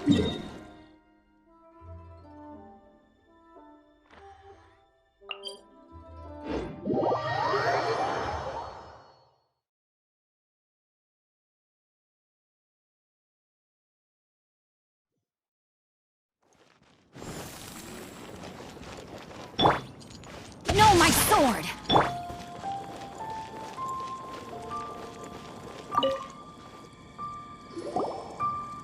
No, my sword!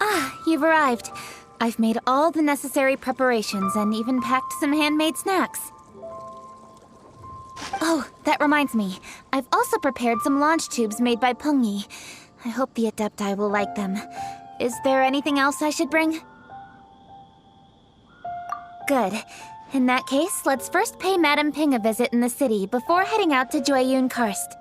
Ah, you've arrived. I've made all the necessary preparations and even packed some handmade snacks. Oh, that reminds me. I've also prepared some launch tubes made by Pengyi. I hope the Adepti will like them. Is there anything else I should bring? Good. In that case, let's first pay Madame Ping a visit in the city before heading out to Jueyun Karst.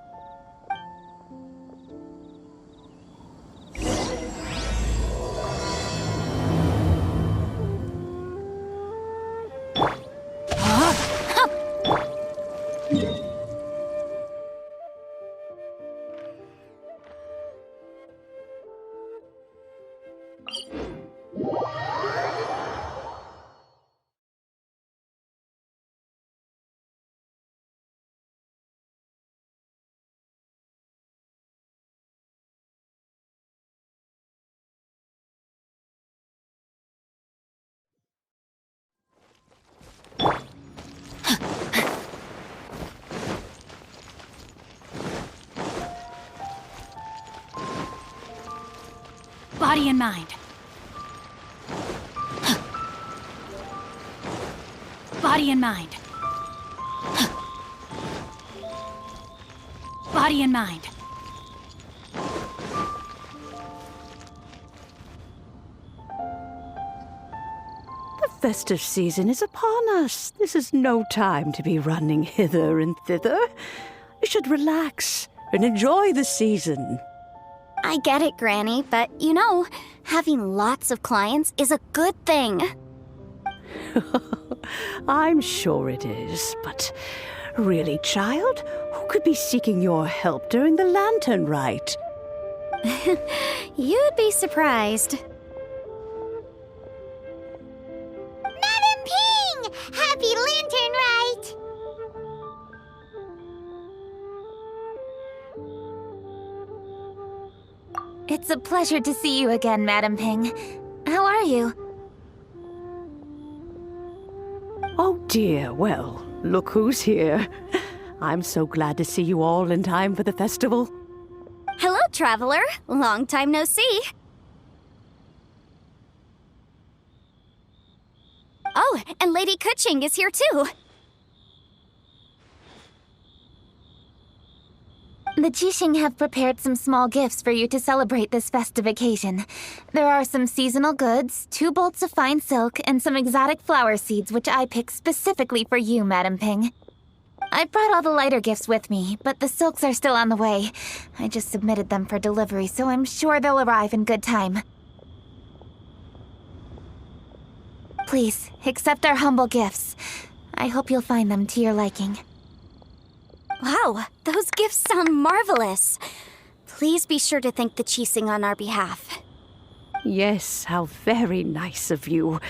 Body and mind. Body and mind. Body and mind. The festive season is upon us. This is no time to be running hither and thither. You should relax and enjoy the season. I get it, Granny, but you know, having lots of clients is a good thing. I'm sure it is, but really, child, who could be seeking your help during the lantern rite? You'd be surprised. Madame Ping! Happy lantern rite! It's a pleasure to see you again, Madame Ping. How are you? Oh dear, well, look who's here. I'm so glad to see you all in time for the festival. Hello, traveler. Long time no see. Oh, and Lady Kuching is here too. The Jixing have prepared some small gifts for you to celebrate this festive occasion. There are some seasonal goods, 2 bolts of fine silk, and some exotic flower seeds which I picked specifically for you, Madame Ping. I brought all the lighter gifts with me, but the silks are still on the way. I just submitted them for delivery, so I'm sure they'll arrive in good time. Please, accept our humble gifts. I hope you'll find them to your liking. Wow, those gifts sound marvelous. Please be sure to thank the Jixing on our behalf. Yes, how very nice of you.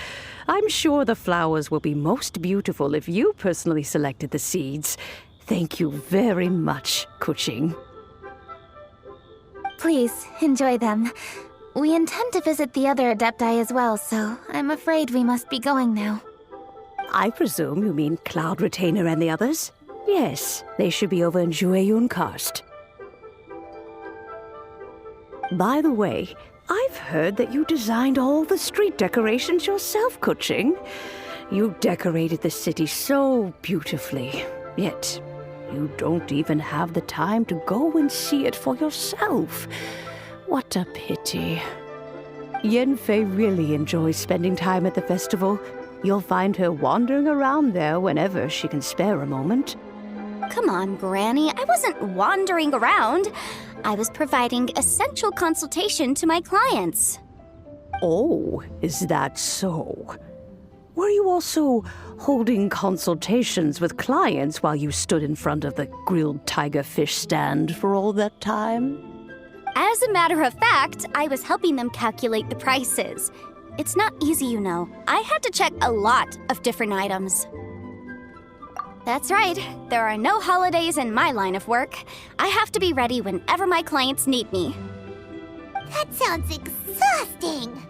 I'm sure the flowers will be most beautiful if you personally selected the seeds. Thank you very much, Kuching. Please, enjoy them. We intend to visit the other Adepti as well, so I'm afraid we must be going now. I presume you mean Cloud Retainer and the others? Yes, they should be over in Jueyun Karst. By the way, I've heard that you designed all the street decorations yourself, Kuching. You decorated the city so beautifully, yet you don't even have the time to go and see it for yourself. What a pity. Yanfei really enjoys spending time at the festival. You'll find her wandering around there whenever she can spare a moment. Come on, Granny. I wasn't wandering around. I was providing essential consultation to my clients. Oh, is that so? Were you also holding consultations with clients while you stood in front of the grilled tiger fish stand for all that time? As a matter of fact, I was helping them calculate the prices. It's not easy, you know. I had to check a lot of different items. That's right. There are no holidays in my line of work. I have to be ready whenever my clients need me. That sounds exhausting.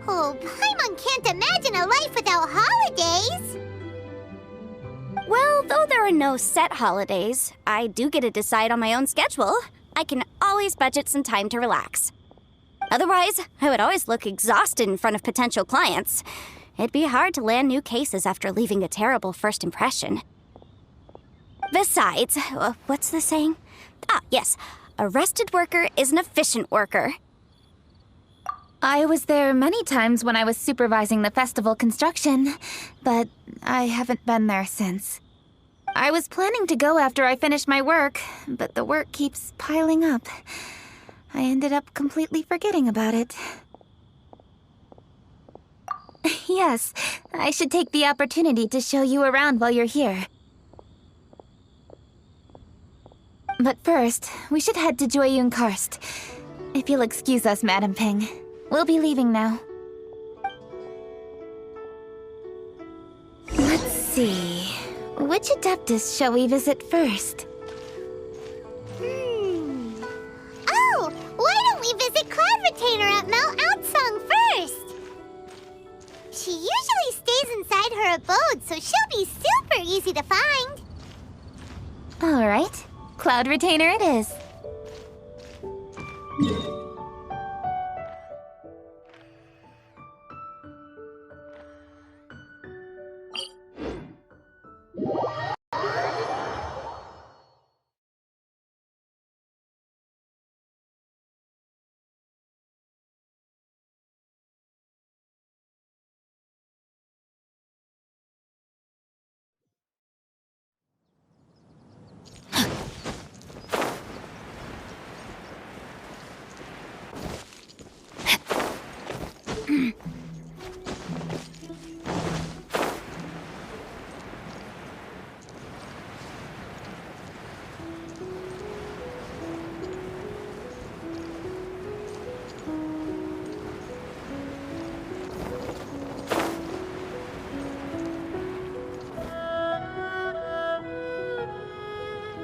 Oh, Paimon can't imagine a life without holidays. Well, though there are no set holidays, I do get to decide on my own schedule. I can always budget some time to relax. Otherwise, I would always look exhausted in front of potential clients. It'd be hard to land new cases after leaving a terrible first impression. Besides, what's the saying? Ah, yes. A rested worker is an efficient worker. I was there many times when I was supervising the festival construction, but I haven't been there since. I was planning to go after I finished my work, but the work keeps piling up. I ended up completely forgetting about it. Yes, I should take the opportunity to show you around while you're here. But first, we should head to Joyun Karst. If you'll excuse us, Madam Ping. We'll be leaving now. Let's see. Which Adeptus shall we visit first? Oh, why don't we visit Cloud Retainer at Mount Outsong first? She usually stays inside her abode, so she'll be super easy to find. All right. Cloud Retainer it is.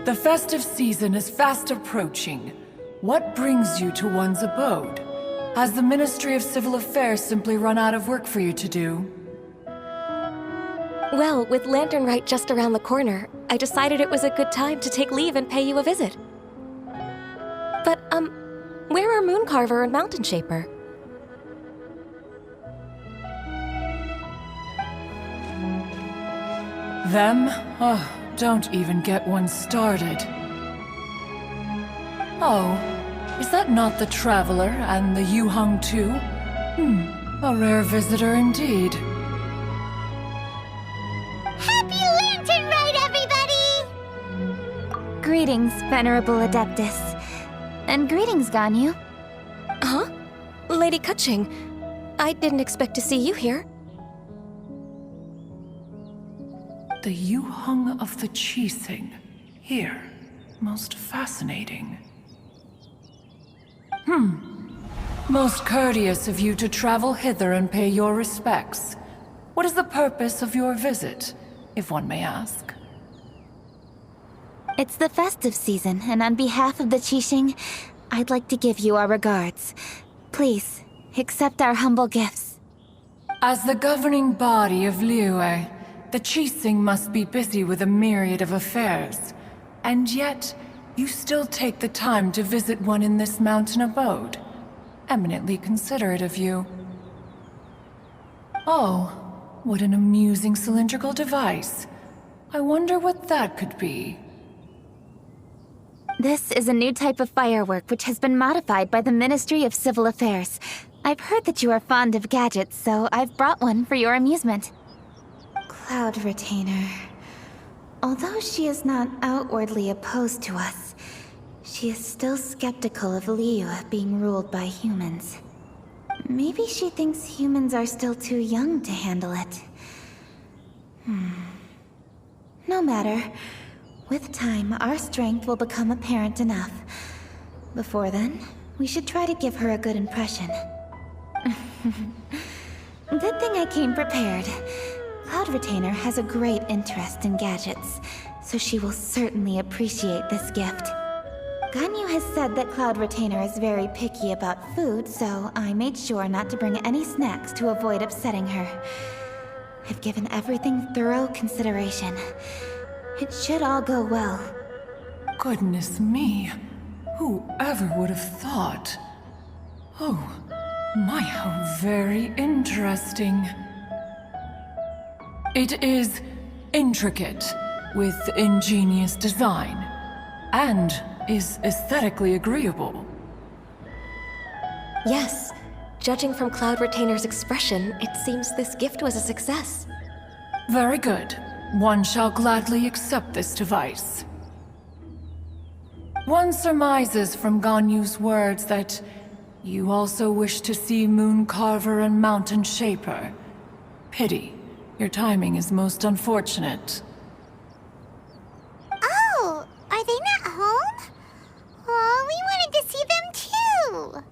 The festive season is fast approaching. What brings you to one's abode? Has the Ministry of Civil Affairs simply run out of work for you to do? Well, with Lantern Rite just around the corner, I decided it was a good time to take leave and pay you a visit. But, where are Mooncarver and Mountain Shaper? Them? Oh, don't even get one started. Oh, is that not the Traveler and the Yuhang too? A rare visitor indeed. Happy Lantern Rite, everybody! Greetings, Venerable Adeptus. And greetings, Ganyu. Huh? Lady Keqing, I didn't expect to see you here. The Yuhang of the Qixing. Here. Most fascinating. Most courteous of you to travel hither and pay your respects. What is the purpose of your visit, if one may ask? It's the festive season, and on behalf of the Qixing, I'd like to give you our regards. Please, accept our humble gifts. As the governing body of Liyue, the Qixing must be busy with a myriad of affairs. And yet, you still take the time to visit one in this mountain abode. Eminently considerate of you. Oh, what an amusing cylindrical device. I wonder what that could be. This is a new type of firework which has been modified by the Ministry of Civil Affairs. I've heard that you are fond of gadgets, so I've brought one for your amusement. Cloud Retainer. Although she is not outwardly opposed to us, she is still skeptical of Liyue being ruled by humans. Maybe she thinks humans are still too young to handle it. No matter. With time, our strength will become apparent enough. Before then, we should try to give her a good impression. Good thing I came prepared. Cloud Retainer has a great interest in gadgets, so she will certainly appreciate this gift. Ganyu has said that Cloud Retainer is very picky about food, so I made sure not to bring any snacks to avoid upsetting her. I've given everything thorough consideration. It should all go well. Goodness me. Whoever would have thought? Oh, my, how very interesting. It is intricate, with ingenious design, and is aesthetically agreeable. Yes. Judging from Cloud Retainer's expression, it seems this gift was a success. Very good. One shall gladly accept this device. One surmises from Ganyu's words that you also wish to see Moon Carver and Mountain Shaper. Pity. Your timing is most unfortunate. Oh, are they not home? Oh, we wanted to see them too.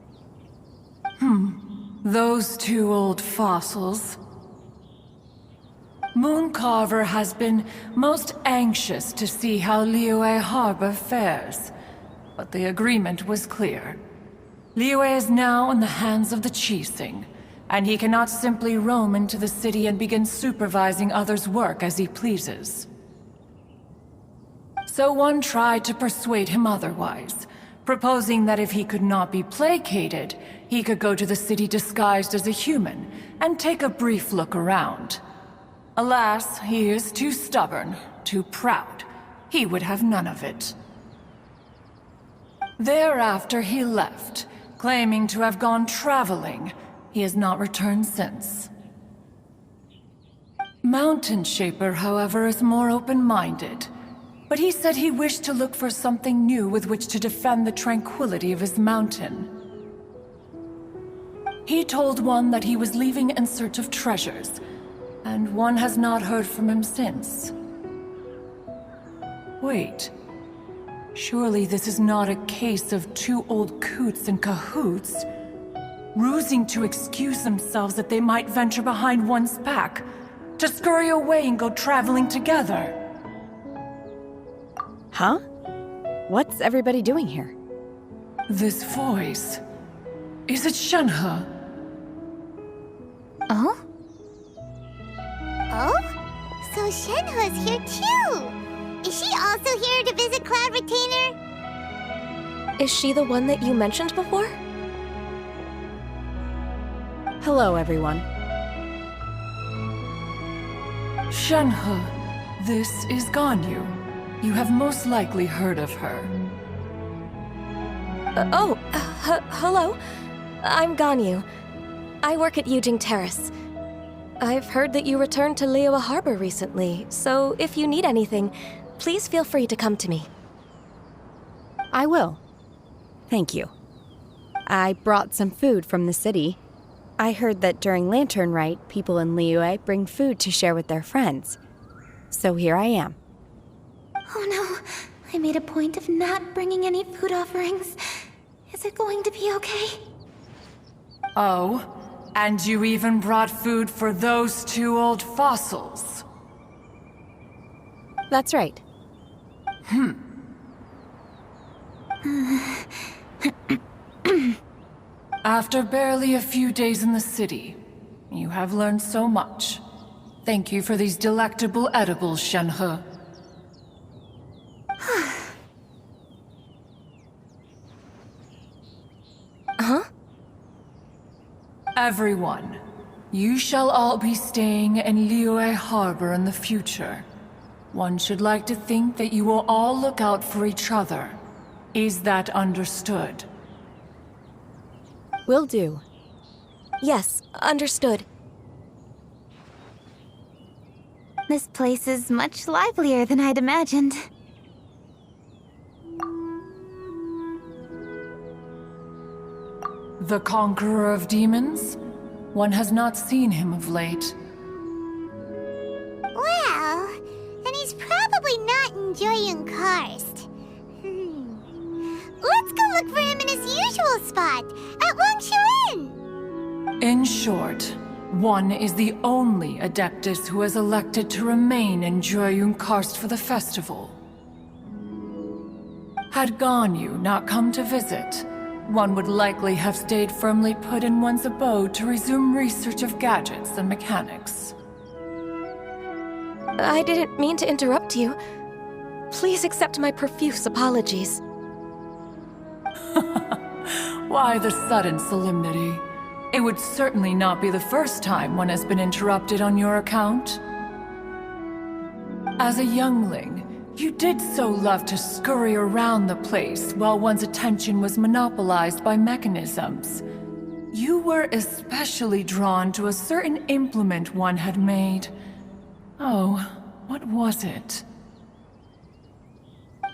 Those two old fossils. Moon Carver has been most anxious to see how Liyue Harbor fares, but the agreement was clear. Liyue is now in the hands of the Qixing, and he cannot simply roam into the city and begin supervising others' work as he pleases. So one tried to persuade him otherwise, proposing that if he could not be placated, he could go to the city disguised as a human and take a brief look around. Alas, he is too stubborn, too proud. He would have none of it. Thereafter he left, claiming to have gone traveling. He has not returned since. Mountain Shaper, however, is more open-minded. But he said he wished to look for something new with which to defend the tranquility of his mountain. He told one that he was leaving in search of treasures, and one has not heard from him since. Wait. Surely this is not a case of two old coots in cahoots, rusing to excuse themselves that they might venture behind one's back, to scurry away and go traveling together. Huh? What's everybody doing here? This voice... is it Shenhe? Oh? Oh? So Shenhe's here too. Is she also here to visit Cloud Retainer? Is she the one that you mentioned before? Hello, everyone. Shenhe, this is Ganyu. You have most likely heard of her. Hello. I'm Ganyu. I work at Yujing Terrace. I've heard that you returned to Liyue Harbor recently, so if you need anything, please feel free to come to me. I will. Thank you. I brought some food from the city. I heard that during Lantern Rite, people in Liyue bring food to share with their friends. So here I am. Oh no, I made a point of not bringing any food offerings. Is it going to be okay? Oh, and you even brought food for those two old fossils. That's right. After barely a few days in the city, you have learned so much. Thank you for these delectable edibles, Shenhe. Huh? Everyone, you shall all be staying in Liyue Harbor in the future. One should like to think that you will all look out for each other. Is that understood? Will do. Yes, understood. This place is much livelier than I'd imagined. The Conqueror of Demons? One has not seen him of late. Well, then he's probably not enjoying Karst. Let's go look for him in his usual spot, at Wangshu Inn. In short, One is the only Adeptus who has elected to remain in Karst for the festival. Had Ganyu not come to visit, one would likely have stayed firmly put in one's abode to resume research of gadgets and mechanics. I didn't mean to interrupt you. Please accept my profuse apologies. Why the sudden solemnity? It would certainly not be the first time one has been interrupted on your account. As a youngling, you did so love to scurry around the place while one's attention was monopolized by mechanisms. You were especially drawn to a certain implement one had made. Oh, what was it?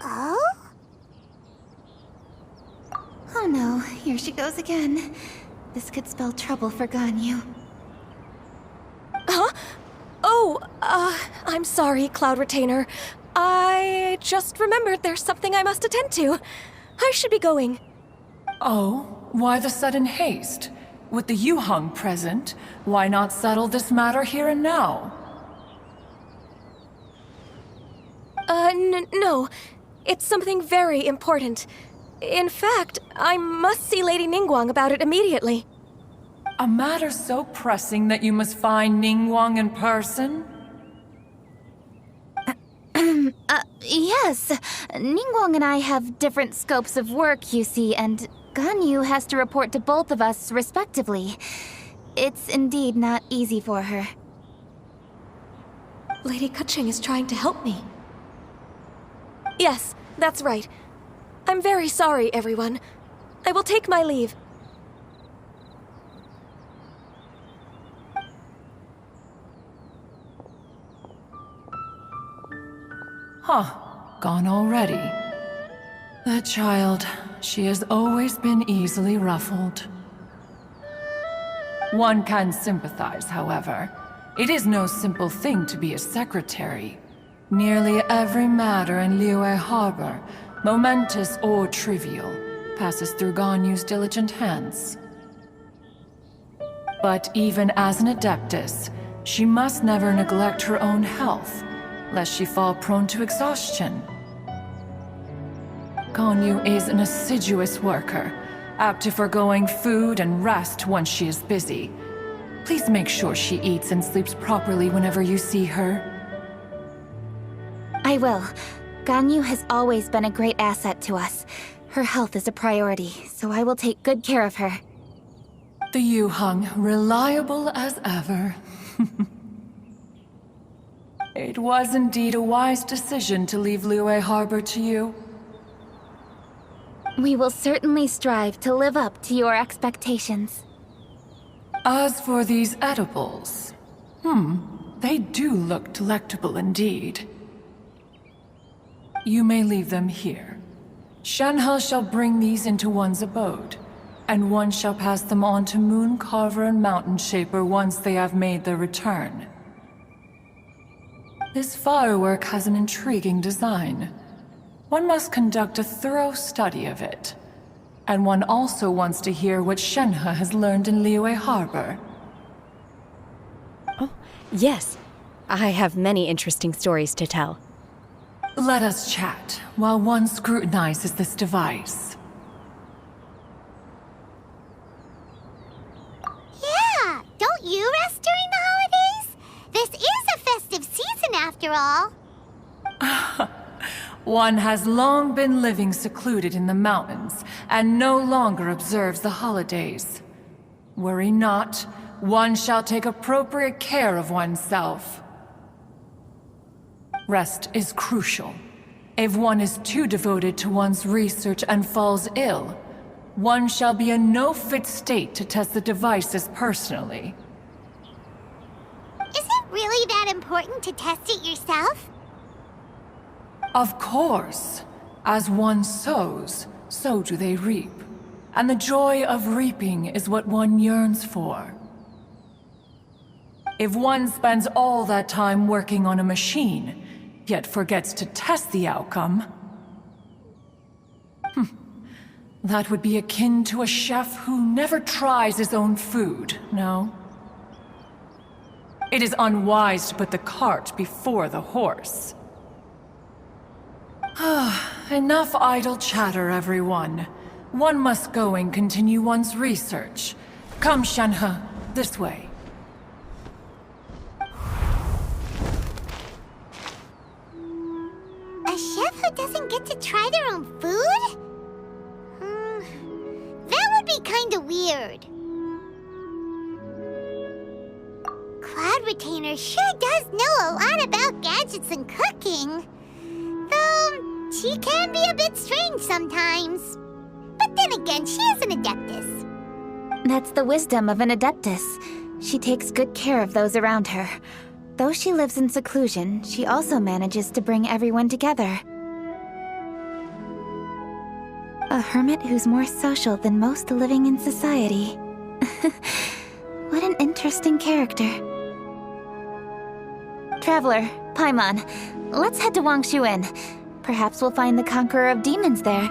Oh? Oh no, here she goes again. This could spell trouble for Ganyu. Huh? Oh, I'm sorry, Cloud Retainer. I just remembered there's something I must attend to. I should be going. Oh, why the sudden haste? With the Yuheng present, why not settle this matter here and now? No. It's something very important. In fact, I must see Lady Ningguang about it immediately. A matter so pressing that you must find Ningguang in person? Yes. Ningguang and I have different scopes of work, you see, and Ganyu has to report to both of us, respectively. It's indeed not easy for her. Lady Keqing is trying to help me. Yes, that's right. I'm very sorry, everyone. I will take my leave. Huh, gone already. That child, she has always been easily ruffled. One can sympathize, however. It is no simple thing to be a secretary. Nearly every matter in Liyue Harbor, momentous or trivial, passes through Ganyu's diligent hands. But even as an Adeptus, she must never neglect her own health, lest she fall prone to exhaustion. Ganyu is an assiduous worker, apt to foregoing food and rest once she is busy. Please make sure she eats and sleeps properly whenever you see her. I will. Ganyu has always been a great asset to us. Her health is a priority, so I will take good care of her. The Yuheng, reliable as ever. It was indeed a wise decision to leave Liyue Harbor to you. We will certainly strive to live up to your expectations. As for these edibles, they do look delectable indeed. You may leave them here. Shenhe shall bring these into one's abode, and one shall pass them on to Moon Carver and Mountain Shaper once they have made their return. This firework has an intriguing design. One must conduct a thorough study of it. And one also wants to hear what Shenhe has learned in Liyue Harbor. Oh, yes. I have many interesting stories to tell. Let us chat while one scrutinizes this device. Yeah, don't you rest during the holidays? This is a festive season after all. One has long been living secluded in the mountains and no longer observes the holidays. Worry not, one shall take appropriate care of oneself. Rest is crucial. If one is too devoted to one's research and falls ill, one shall be in no fit state to test the devices personally. Is it really that important to test it yourself? Of course. As one sows, so do they reap. And the joy of reaping is what one yearns for. If one spends all that time working on a machine, yet forgets to test the outcome, that would be akin to a chef who never tries his own food, no? It is unwise to put the cart before the horse. Enough idle chatter, everyone. One must go and continue one's research. Come, Shenhe, this way. A chef who doesn't get to try their own food? That would be kinda weird. Cloud Retainer sure does know a lot about gadgets and cooking. Though, she can be a bit strange sometimes. But then again, she is an Adeptus. That's the wisdom of an Adeptus. She takes good care of those around her. Though she lives in seclusion, she also manages to bring everyone together. A hermit who's more social than most living in society. What an interesting character. Traveler, Paimon, let's head to Wangshuin. Perhaps we'll find the Conqueror of Demons there.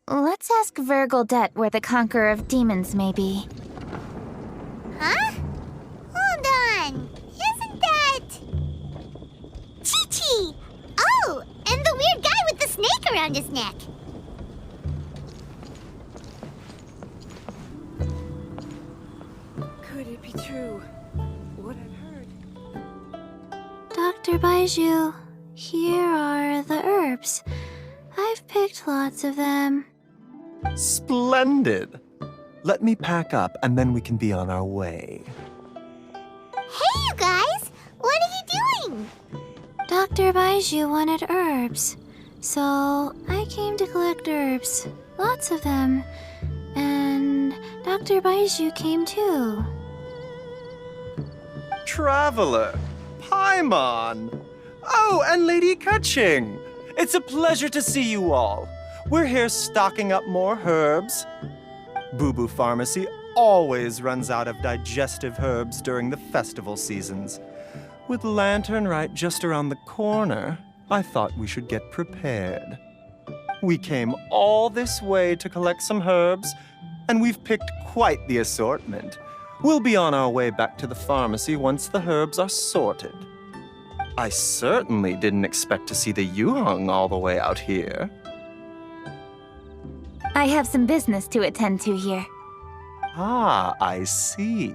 Let's ask Vergildet where the Conqueror of Demons may be. Huh? Hold on. Isn't that... Chi-Chi! Oh, and the weird guy with the snake around his neck. Could it be true? What I've heard. Dr. Baiju, here are the herbs. I've picked lots of them. Splendid! Let me pack up and then we can be on our way. Hey, you guys! What are you doing? Dr. Baiju wanted herbs, so I came to collect herbs. Lots of them. And Dr. Baiju came too. Traveler! Paimon! Oh, and Lady Kaching! It's a pleasure to see you all. We're here stocking up more herbs. Boo Boo Pharmacy always runs out of digestive herbs during the festival seasons. With Lantern right just around the corner, I thought we should get prepared. We came all this way to collect some herbs, and we've picked quite the assortment. We'll be on our way back to the pharmacy once the herbs are sorted. I certainly didn't expect to see the Yuheng all the way out here. I have some business to attend to here. Ah, I see.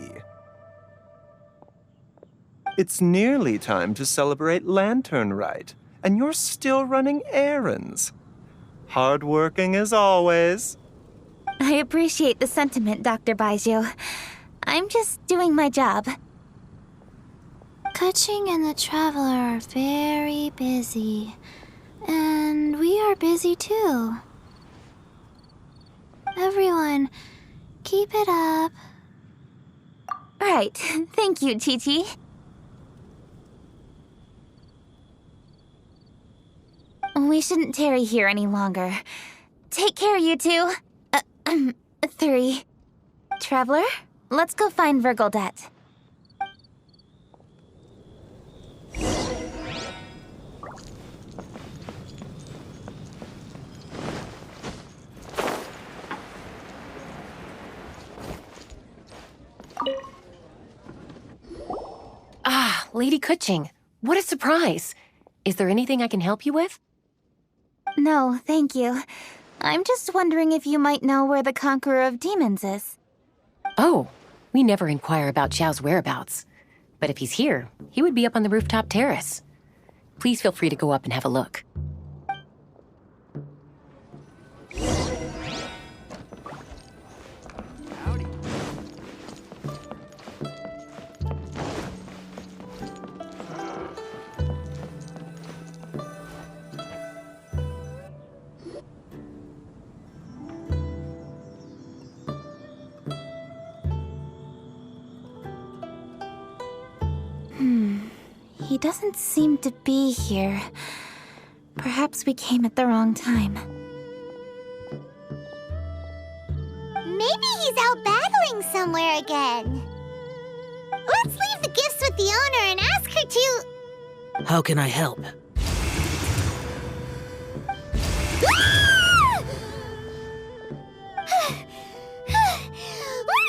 It's nearly time to celebrate Lantern Rite, and you're still running errands. Hardworking as always. I appreciate the sentiment, Dr. Baiju. I'm just doing my job. Kaching and the Traveler are very busy. And we are busy too. Everyone, keep it up. Right. Thank you, Chi-Chi. We shouldn't tarry here any longer. Take care, you two. 3. Traveler, let's go find Vergildet. Ah, Lady Kaching, what a surprise. Is there anything I can help you with? No, thank you. I'm just wondering if you might know where the Conqueror of Demons is. Oh, we never inquire about Xiao's whereabouts. But if he's here, he would be up on the rooftop terrace. Please feel free to go up and have a look. He doesn't seem to be here. Perhaps we came at the wrong time. Maybe he's out battling somewhere again. Let's leave the gifts with the owner and ask her to... How can I help? Where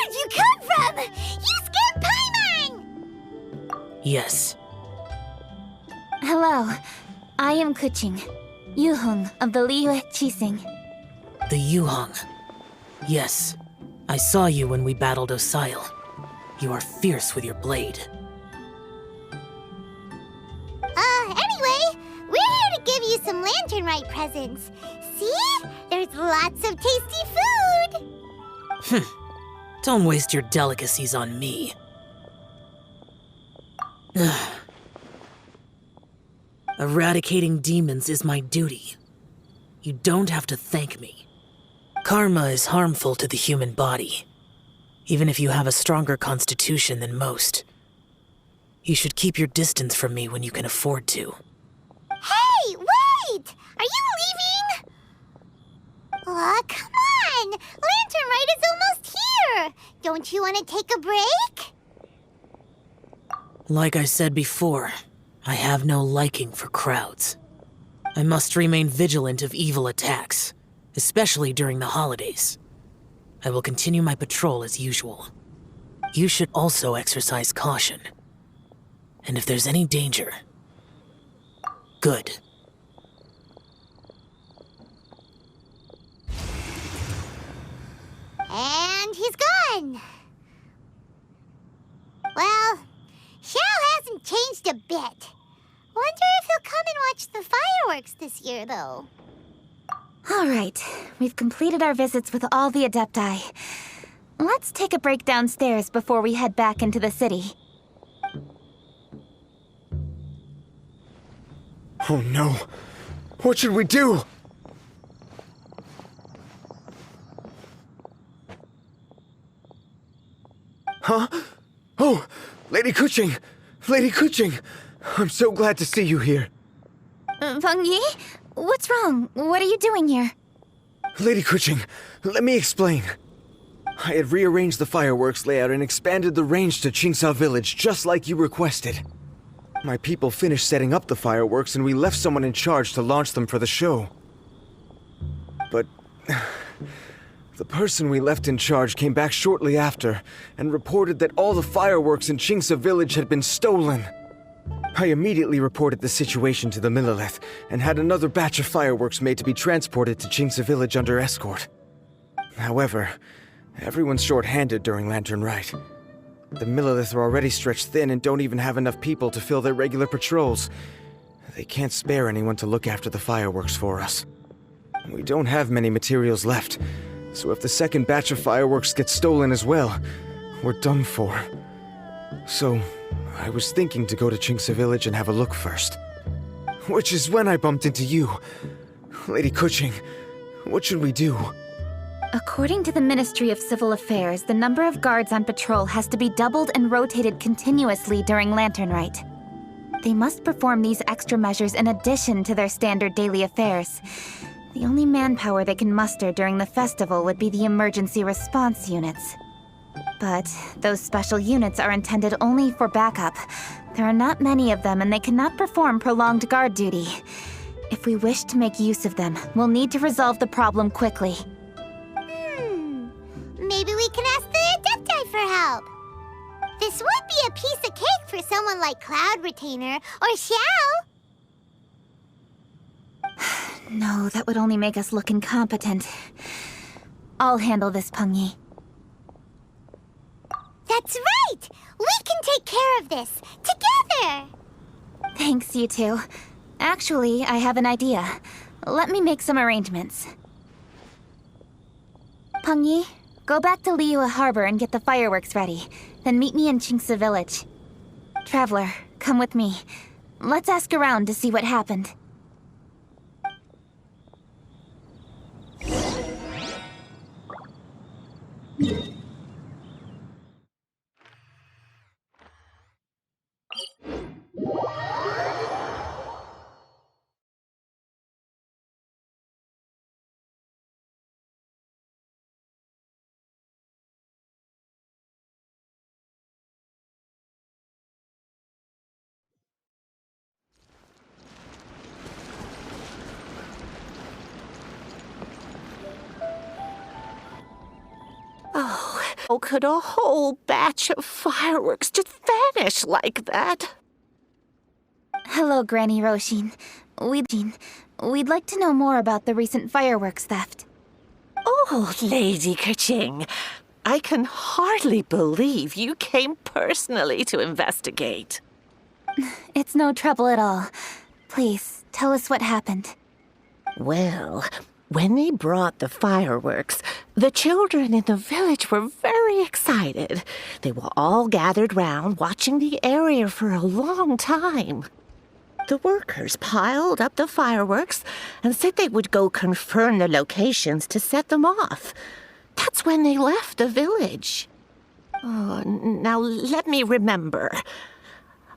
did you come from? You scared Paimon! Yes. Hello, I am Kuching, Yuhong of the Liyue Chising. The Yuhong. Yes. I saw you when we battled Osile. You are fierce with your blade. Anyway, we're here to give you some Lantern Rite presents. See? There's lots of tasty food! Don't waste your delicacies on me. Eradicating demons is my duty. You don't have to thank me. Karma is harmful to the human body, even if you have a stronger constitution than most. You should keep your distance from me when you can afford to. Hey, wait! Are you leaving? Aw, come on! Lantern Rite is almost here! Don't you want to take a break? Like I said before, I have no liking for crowds. I must remain vigilant of evil attacks, especially during the holidays. I will continue my patrol as usual. You should also exercise caution. And if there's any danger, good. And he's gone! Well, Xiao hasn't changed a bit. Wonder if he'll come and watch the fireworks this year, though. All right, we've completed our visits with all the Adepti. Let's take a break downstairs before we head back into the city. Oh no! What should we do? Huh? Oh! Lady Kuching! Lady Kuching! I'm so glad to see you here. Feng Yi? What's wrong? What are you doing here? Lady Kuching, let me explain. I had rearranged the fireworks layout and expanded the range to Qingsa Village just like you requested. My people finished setting up the fireworks and we left someone in charge to launch them for the show. But the person we left in charge came back shortly after and reported that all the fireworks in Qingsa Village had been stolen. I immediately reported the situation to the Millelith and had another batch of fireworks made to be transported to Qingsa Village under escort. However, everyone's short-handed during Lantern Rite. The Millelith are already stretched thin and don't even have enough people to fill their regular patrols. They can't spare anyone to look after the fireworks for us. We don't have many materials left, so if the second batch of fireworks gets stolen as well, we're done for. So, I was thinking to go to Qingsa Village and have a look first. Which is when I bumped into you. Lady Kuching, what should we do? According to the Ministry of Civil Affairs, the number of guards on patrol has to be doubled and rotated continuously during Lantern Rite. They must perform these extra measures in addition to their standard daily affairs. The only manpower they can muster during the festival would be the emergency response units. But those special units are intended only for backup. There are not many of them and they cannot perform prolonged guard duty. If we wish to make use of them, we'll need to resolve the problem quickly. Maybe we can ask the Adepti for help. This would be a piece of cake for someone like Cloud Retainer or Xiao. No, that would only make us look incompetent. I'll handle this, Peng Yi. That's right! We can take care of this, together! Thanks, you two. Actually, I have an idea. Let me make some arrangements. Peng Yi, go back to Liyue Harbor and get the fireworks ready. Then meet me in Qingsa Village. Traveler, come with me. Let's ask around to see what happened. How could a whole batch of fireworks just vanish like that? Hello, Granny Roshin. We'd like to know more about the recent fireworks theft. Oh, Lady Kaching, I can hardly believe you came personally to investigate. It's no trouble at all. Please, tell us what happened. Well, when they brought the fireworks, the children in the village were very excited. They were all gathered round, watching the area for a long time. The workers piled up the fireworks and said they would go confirm the locations to set them off. That's when they left the village. Oh, now let me remember.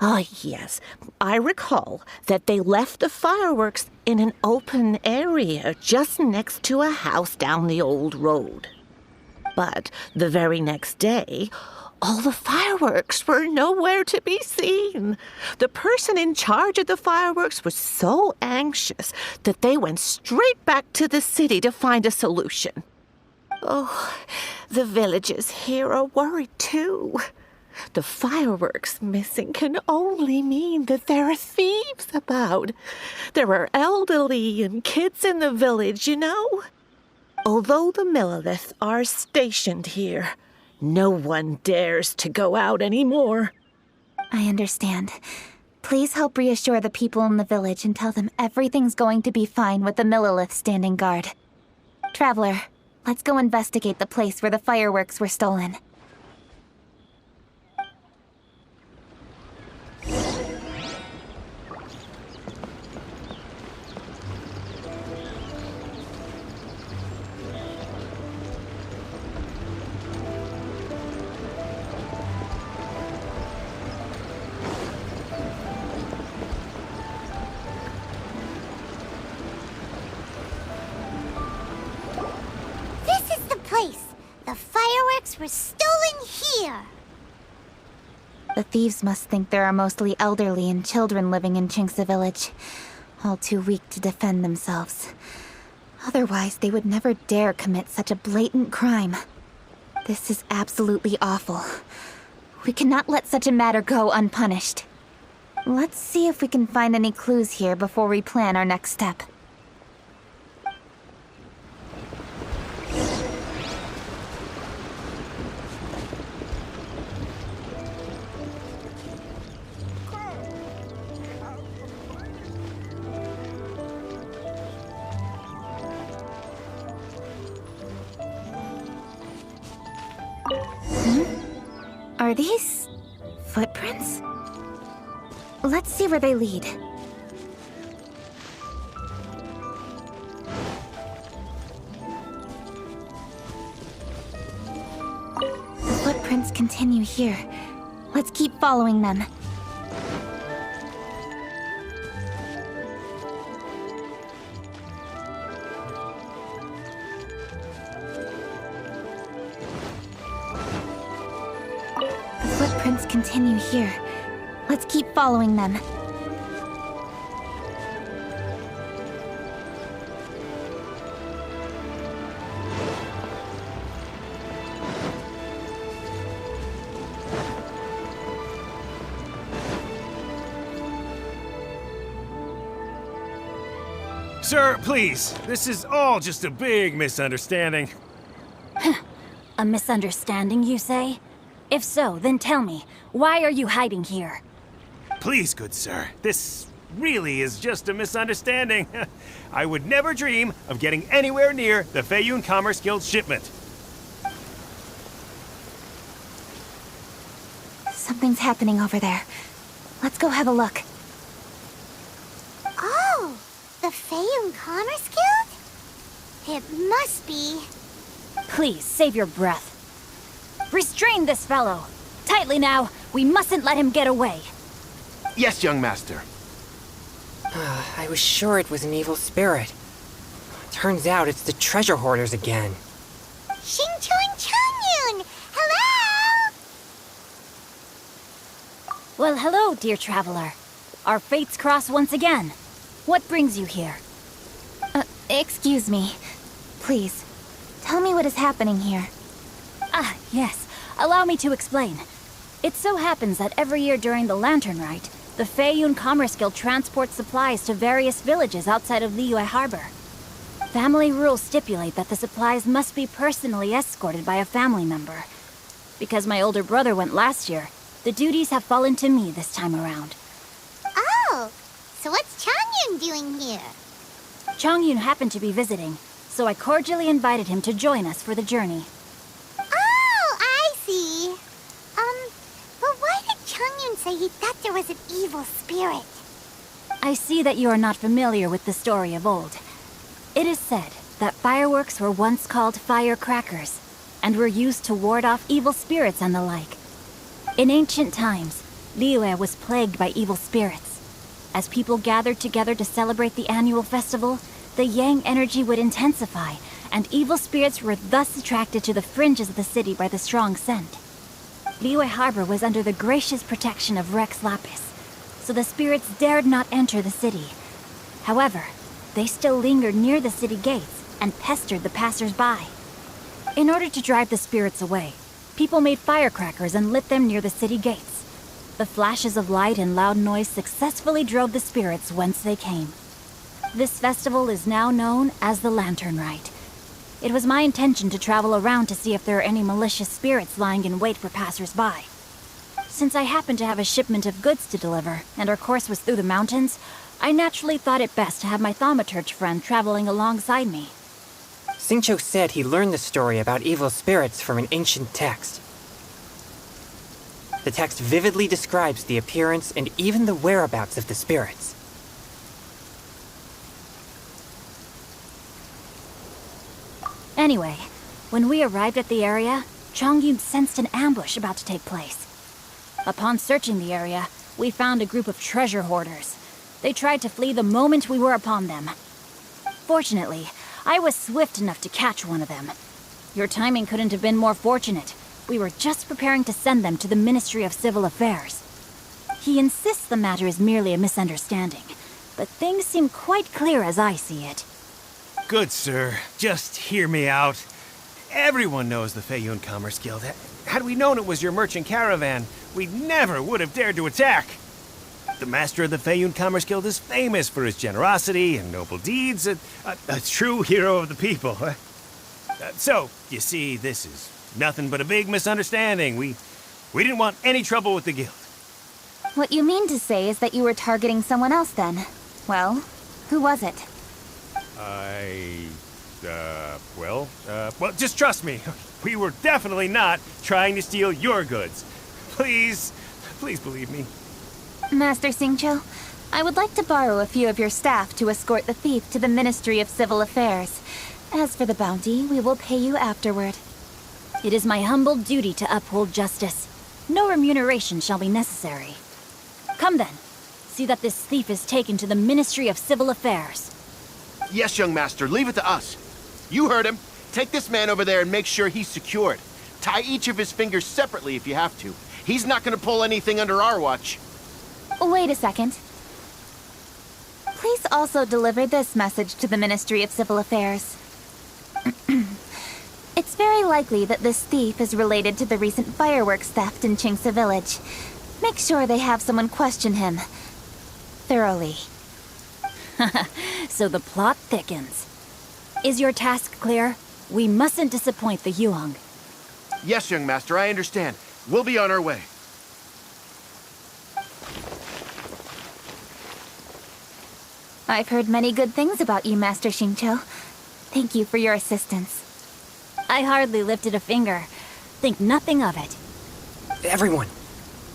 Ah, yes, I recall that they left the fireworks in an open area just next to a house down the old road. But the very next day, all the fireworks were nowhere to be seen. The person in charge of the fireworks was so anxious that they went straight back to the city to find a solution. Oh, the villagers here are worried too. The fireworks missing can only mean that there are thieves about. There are elderly and kids in the village, you know. Although the Milliliths are stationed here, no one dares to go out anymore. I understand. Please help reassure the people in the village and tell them everything's going to be fine with the Millilith standing guard. Traveler, let's go investigate the place where the fireworks were stolen. The fireworks were stolen here! The thieves must think there are mostly elderly and children living in Chinksa village, all too weak to defend themselves. Otherwise, they would never dare commit such a blatant crime. This is absolutely awful. We cannot let such a matter go unpunished. Let's see if we can find any clues here before we plan our next step. Are these footprints? Let's see where they lead. The footprints continue here. Let's keep following them. Footprints continue here. Let's keep following them. Sir, please. This is all just a big misunderstanding. A misunderstanding, you say? If so, then tell me, why are you hiding here? Please, good sir. This really is just a misunderstanding. I would never dream of getting anywhere near the Feiyun Commerce Guild shipment. Something's happening over there. Let's go have a look. Oh, the Feiyun Commerce Guild? It must be. Please, save your breath. Restrain this fellow! Tightly now, we mustn't let him get away. Yes, young master. I was sure it was an evil spirit. Turns out it's the treasure hoarders again. Xing Chuan Changyun! Hello! Well, hello, dear traveler. Our fates cross once again. What brings you here? Excuse me. Please, tell me what is happening here. Ah, yes. Allow me to explain. It so happens that every year during the Lantern Rite, the Feiyun Commerce Guild transports supplies to various villages outside of Liyue Harbor. Family rules stipulate that the supplies must be personally escorted by a family member. Because my older brother went last year, the duties have fallen to me this time around. Oh, so what's Changyun doing here? Changyun happened to be visiting, so I cordially invited him to join us for the journey. Oh, I see. But why did Changyun say he thought there was an evil spirit? I see that you are not familiar with the story of old. It is said that fireworks were once called firecrackers, and were used to ward off evil spirits and the like. In ancient times, Liyue was plagued by evil spirits. As people gathered together to celebrate the annual festival, the yang energy would intensify, and evil spirits were thus attracted to the fringes of the city by the strong scent. Liyue Harbor was under the gracious protection of Rex Lapis, so the spirits dared not enter the city. However, they still lingered near the city gates and pestered the passers-by. In order to drive the spirits away, people made firecrackers and lit them near the city gates. The flashes of light and loud noise successfully drove the spirits whence they came. This festival is now known as the Lantern Rite. It was my intention to travel around to see if there are any malicious spirits lying in wait for passers-by. Since I happened to have a shipment of goods to deliver, and our course was through the mountains, I naturally thought it best to have my thaumaturge friend traveling alongside me. Xingqiu said he learned the story about evil spirits from an ancient text. The text vividly describes the appearance and even the whereabouts of the spirits. Anyway, when we arrived at the area, Changyun sensed an ambush about to take place. Upon searching the area, we found a group of treasure hoarders. They tried to flee the moment we were upon them. Fortunately, I was swift enough to catch one of them. Your timing couldn't have been more fortunate. We were just preparing to send them to the Ministry of Civil Affairs. He insists the matter is merely a misunderstanding, but things seem quite clear as I see it. Good, sir. Just hear me out. Everyone knows the Feiyun Commerce Guild. Had we known it was your merchant caravan, we never would have dared to attack. The master of the Feiyun Commerce Guild is famous for his generosity and noble deeds, a true hero of the people. So, you see, this is nothing but a big misunderstanding. We didn't want any trouble with the guild. What you mean to say is that you were targeting someone else then? Well, who was it? Well, just trust me. We were definitely not trying to steal your goods. Please believe me. Master Xingqiu, I would like to borrow a few of your staff to escort the thief to the Ministry of Civil Affairs. As for the bounty, we will pay you afterward. It is my humble duty to uphold justice. No remuneration shall be necessary. Come then. See that this thief is taken to the Ministry of Civil Affairs. Yes, young master, leave it to us. You heard him. Take this man over there and make sure he's secured. Tie each of his fingers separately if you have to. He's not gonna pull anything under our watch. Wait a second. Please also deliver this message to the Ministry of Civil Affairs. It's very likely that this thief is related to the recent fireworks theft in Qingce Village. Make sure they have someone question him thoroughly. So the plot thickens. Is your task clear? We mustn't disappoint the Yuang. Yes, young master, I understand. We'll be on our way. I've heard many good things about you, Master Xingqiu. Thank you for your assistance. I hardly lifted a finger. Think nothing of it. Everyone,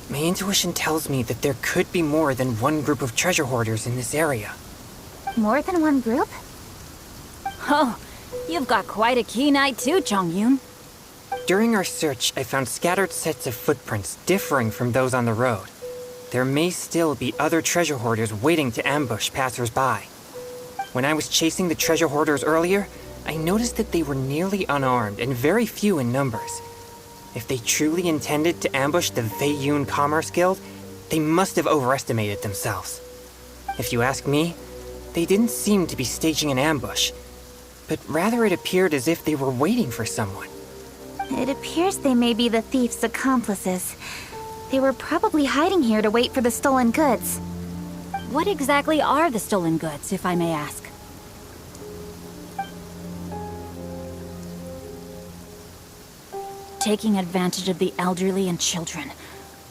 my intuition tells me that there could be more than one group of treasure hoarders in this area. More than one group? Oh, you've got quite a keen eye too, Changyun. During our search, I found scattered sets of footprints differing from those on the road. There may still be other treasure hoarders waiting to ambush passers-by. When I was chasing the treasure hoarders earlier, I noticed that they were nearly unarmed and very few in numbers. If they truly intended to ambush the Feiyun Commerce Guild, they must have overestimated themselves. If you ask me, they didn't seem to be staging an ambush, but rather it appeared as if they were waiting for someone. It appears they may be the thief's accomplices. They were probably hiding here to wait for the stolen goods. What exactly are the stolen goods, if I may ask? Taking advantage of the elderly and children.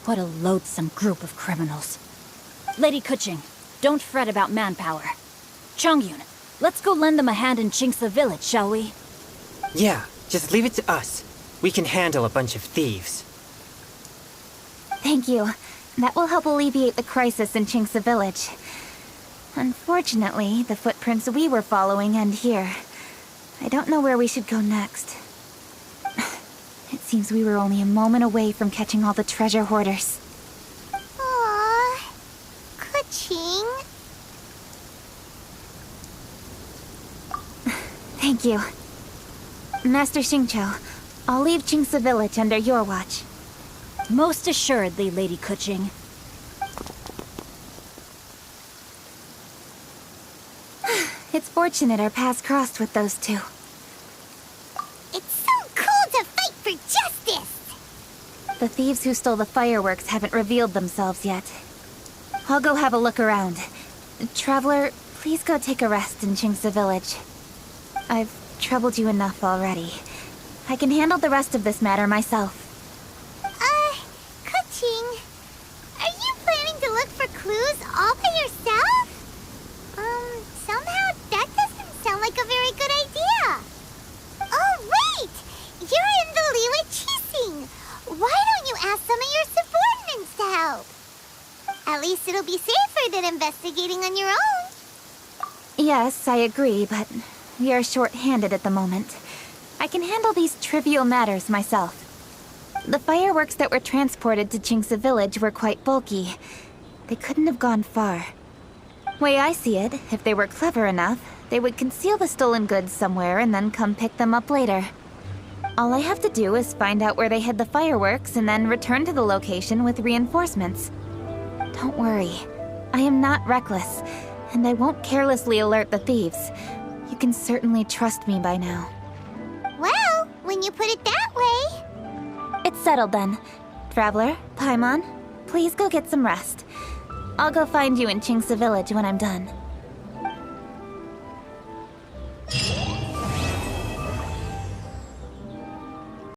What a loathsome group of criminals. Lady Kuching, don't fret about manpower. Chongyun, let's go lend them a hand in Chingsa village, shall we? Yeah, just leave it to us. We can handle a bunch of thieves. Thank you. That will help alleviate the crisis in Chingsa village. Unfortunately, the footprints we were following end here. I don't know where we should go next. It seems we were only a moment away from catching all the treasure hoarders. Aww. Kuching. Thank you. Master Xingqiu, I'll leave Chingsa village under your watch. Most assuredly, Lady Kuching. It's fortunate our paths crossed with those two. It's so cool to fight for justice! The thieves who stole the fireworks haven't revealed themselves yet. I'll go have a look around. Traveler, please go take a rest in Chingsa village. I've troubled you enough already. I can handle the rest of this matter myself. Kuching, are you planning to look for clues all by yourself? Somehow that doesn't sound like a very good idea. Oh, wait! You're in the Liwa Chising. Why don't you ask some of your subordinates to help? At least it'll be safer than investigating on your own. Yes, I agree, but we are short-handed at the moment. I can handle these trivial matters myself. The fireworks that were transported to Chingsa village were quite bulky. They couldn't have gone far. Way I see it, if they were clever enough, they would conceal the stolen goods somewhere and then come pick them up later. All I have to do is find out where they hid the fireworks and then return to the location with reinforcements. Don't worry. I am not reckless, and I won't carelessly alert the thieves. You can certainly trust me by now. Well, when you put it that way... It's settled then. Traveler, Paimon, please go get some rest. I'll go find you in Chingsa village when I'm done.